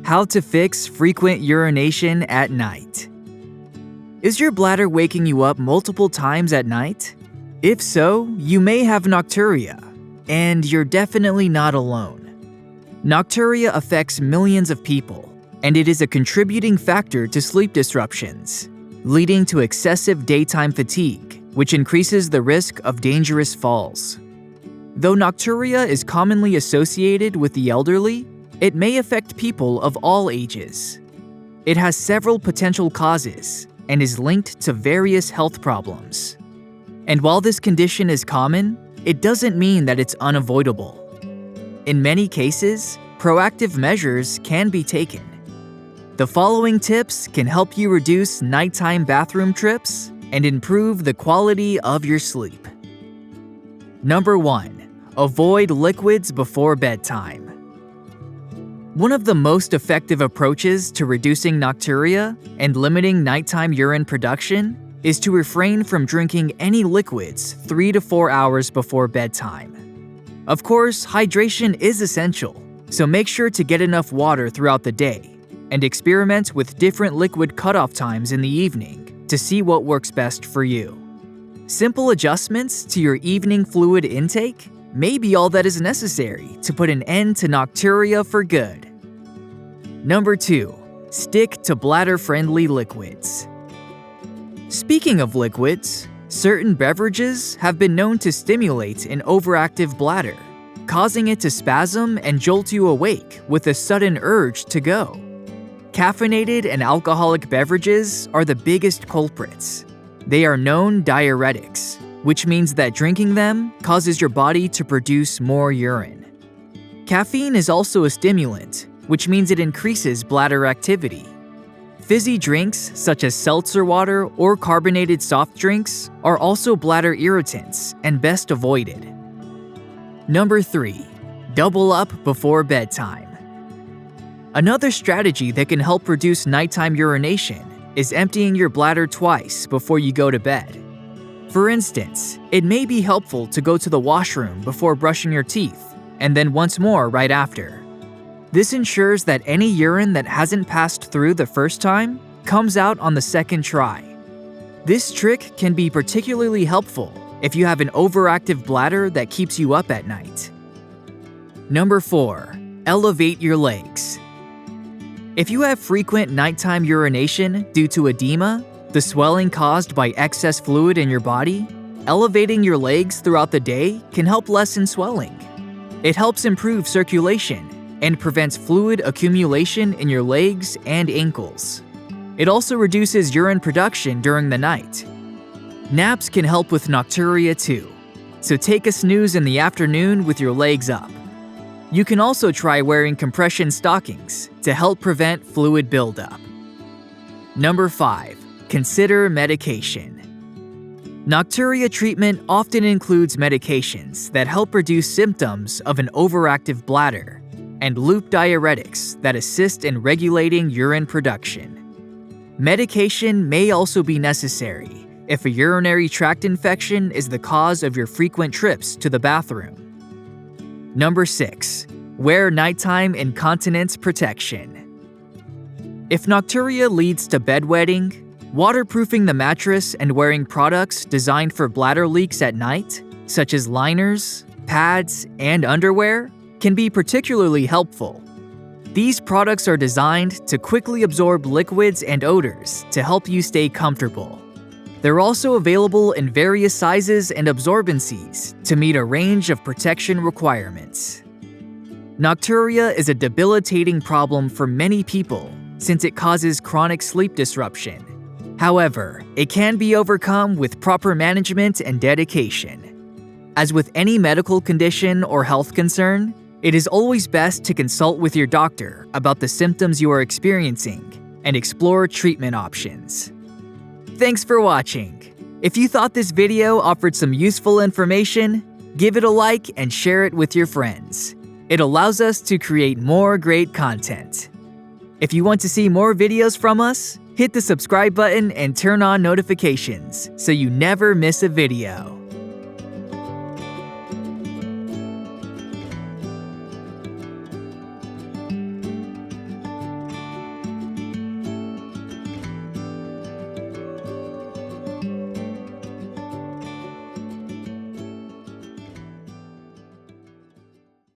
How to fix frequent urination at night. Is your bladder waking you up multiple times at night? If so, you may have nocturia, and you're definitely not alone. Nocturia affects millions of people, and it is a contributing factor to sleep disruptions, leading to excessive daytime fatigue, which increases the risk of dangerous falls. Though nocturia is commonly associated with the elderly, it may affect people of all ages. It has several potential causes and is linked to various health problems. And while this condition is common, it doesn't mean that it's unavoidable. In many cases, proactive measures can be taken. The following tips can help you reduce nighttime bathroom trips and improve the quality of your sleep. Number 1. Avoid liquids before bedtime. One of the most effective approaches to reducing nocturia and limiting nighttime urine production is to refrain from drinking any liquids 3 to 4 hours before bedtime. Of course, hydration is essential, so make sure to get enough water throughout the day and experiment with different liquid cutoff times in the evening to see what works best for you. Simple adjustments to your evening fluid intake may be all that is necessary to put an end to nocturia for good. Number 2. Stick to bladder-friendly liquids. Speaking of liquids, certain beverages have been known to stimulate an overactive bladder, causing it to spasm and jolt you awake with a sudden urge to go. Caffeinated and alcoholic beverages are the biggest culprits. They are known diuretics, which means that drinking them causes your body to produce more urine. Caffeine is also a stimulant, which means it increases bladder activity. Fizzy drinks such as seltzer water or carbonated soft drinks are also bladder irritants and best avoided. Number 3. Double up before bedtime. Another strategy that can help reduce nighttime urination is emptying your bladder twice before you go to bed. For instance, it may be helpful to go to the washroom before brushing your teeth, and then once more right after. This ensures that any urine that hasn't passed through the first time comes out on the second try. This trick can be particularly helpful if you have an overactive bladder that keeps you up at night. Number 4. Elevate your legs. If you have frequent nighttime urination due to edema, the swelling caused by excess fluid in your body, elevating your legs throughout the day can help lessen swelling. It helps improve circulation and prevents fluid accumulation in your legs and ankles. It also reduces urine production during the night. Naps can help with nocturia too, so take a snooze in the afternoon with your legs up. You can also try wearing compression stockings to help prevent fluid buildup. Number 5. Consider medication. Nocturia treatment often includes medications that help reduce symptoms of an overactive bladder and loop diuretics that assist in regulating urine production. Medication may also be necessary if a urinary tract infection is the cause of your frequent trips to the bathroom. Number 6. Wear nighttime incontinence protection. If nocturia leads to bedwetting, waterproofing the mattress and wearing products designed for bladder leaks at night, such as liners, pads, and underwear, can be particularly helpful. These products are designed to quickly absorb liquids and odors to help you stay comfortable. They're also available in various sizes and absorbencies to meet a range of protection requirements. Nocturia is a debilitating problem for many people since it causes chronic sleep disruption. However, it can be overcome with proper management and dedication. As with any medical condition or health concern, it is always best to consult with your doctor about the symptoms you are experiencing and explore treatment options. Thanks for watching. If you thought this video offered some useful information, give it a like and share it with your friends. It allows us to create more great content. If you want to see more videos from us, hit the subscribe button and turn on notifications so you never miss a video.